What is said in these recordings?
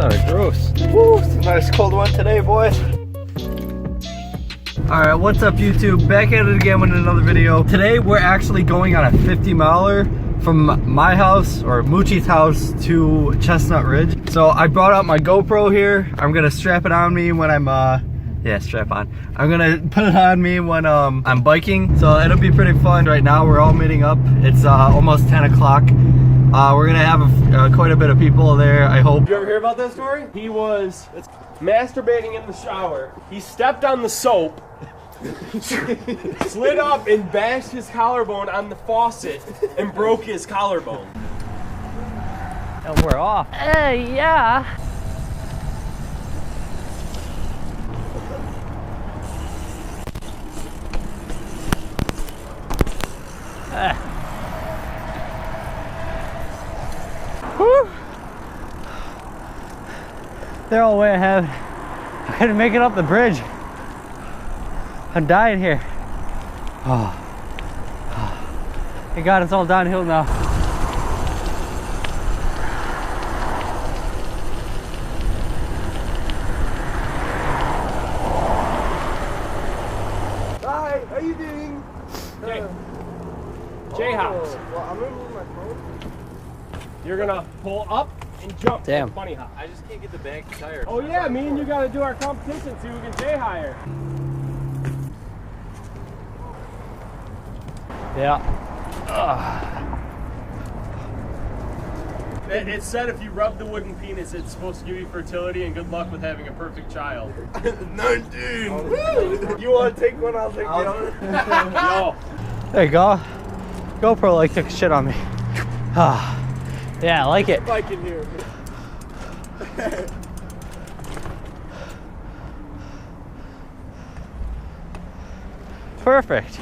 sounded gross. Woo, it's a nice cold one today, boys. Alright, what's up YouTube? Back at it again with another video. Today we're actually going on a 50 miler from my house, or Moochie's house, to Chestnut Ridge. So I brought out my GoPro here. I'm gonna strap it on me when I'm, strap on. I'm gonna put it on me when I'm biking. So it'll be pretty fun. Right now we're all meeting up. It's almost 10 o'clock. We're gonna have quite a bit of people there, I hope. You ever hear about that story? He was masturbating in the shower. He stepped on the soap, slid up and bashed his collarbone on the faucet and broke his collarbone. And we're off. Yeah. Woo. They're all way ahead. I couldn't make it up the bridge. I'm dying here. Oh. Thank God it's all downhill now. Hi, how you doing? J House. Well, I'm gonna move my phone. You're gonna pull up and jump. Damn. Funny hop. I just can't get the back tire. Oh yeah, me and you gotta do our competition, see who can J higher. Yeah. It said if you rub the wooden penis, it's supposed to give you fertility and good luck with having a perfect child. 19! Woo! You wanna take one? I'll take the other. Yo. There you go. GoPro like took a shit on me. Yeah, I like it. If I can hear it. Perfect.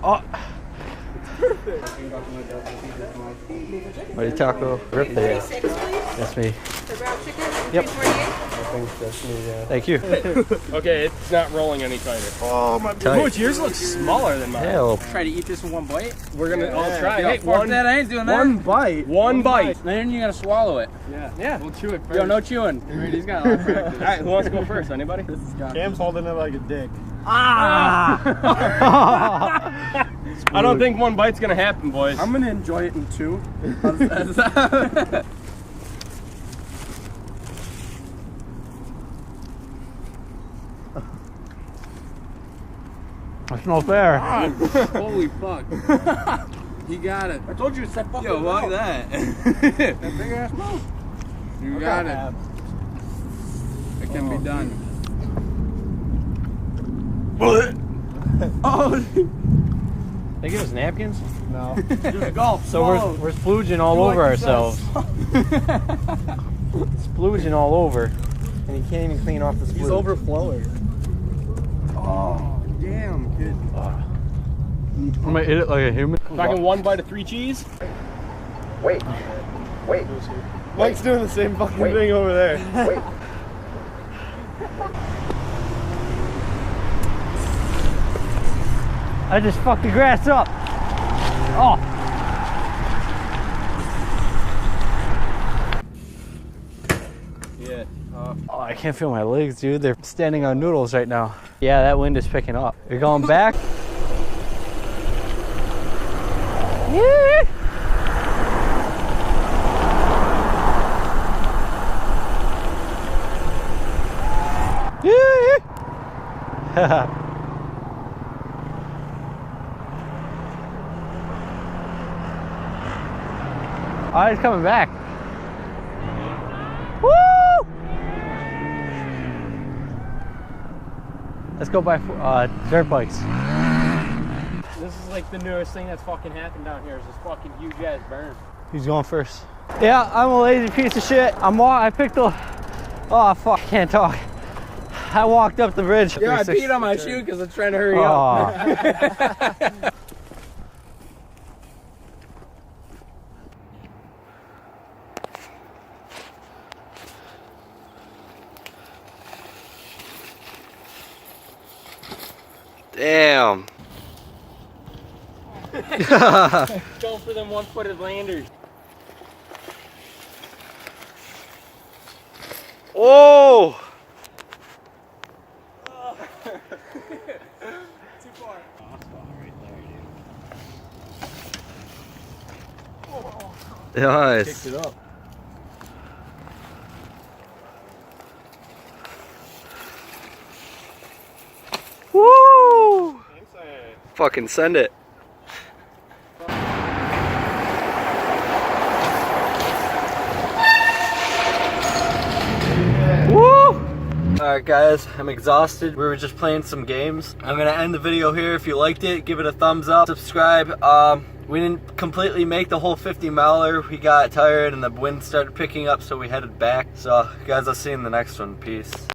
Oh. Ready taco? Rip there. That's me. The brown chicken? Yep. 328? Thank you. Okay, it's not rolling any tighter. Oh, my Tight. Mooch, yours looks smaller than mine. Hell. Try to eat this in one bite. We're gonna all try. Yo, Hey, fuck that, I ain't doing that. One bite. One bite. Then you gotta swallow it. Yeah. We'll chew it first. Yo, no chewing. He's got a lot of practice. All right, who wants to go first? Anybody? This is John. Cam's holding it like a dick. Ah! I don't think one bite's gonna happen, boys. I'm gonna enjoy it in two. That's no fair. Holy fuck. He got it. I told you to set fucking Yo, look at that. That big ass mouth. You got it. It can be done. Oh, They give us napkins? No. there's golf. So we're splooging all over ourselves. Splooging all over. And you can't even clean off the splooge. He's overflowing. Oh, damn, kid. I'm gonna eat it like a human. Fucking one bite of 3 cheese. Wait. Mike's doing the same fucking thing over there. Wait. I just fucked the grass up. Oh. Yeah. Oh, I can't feel my legs, dude. They're standing on noodles right now. Yeah, that wind is picking up. You're going back? Yeah. Yeah. Oh, he's coming back. Woo! Let's go by dirt bikes. This is like the newest thing that's fucking happened down here is this fucking huge ass burn. Who's going first? Yeah, I'm a lazy piece of shit. I picked the, oh fuck, can't talk. I walked up the bridge. Yeah, I peed on my shoe because I'm trying to hurry up. Damn. Go for them one-footed landers. Oh! Too far. Nice. Picked it up. Woo! Fucking send it. Woo! Alright guys, I'm exhausted. We were just playing some games. I'm gonna end the video here. If you liked it, give it a thumbs up, subscribe. We didn't completely make the whole 50 miler. We got tired and the wind started picking up, so we headed back. So guys, I'll see you in the next one. Peace.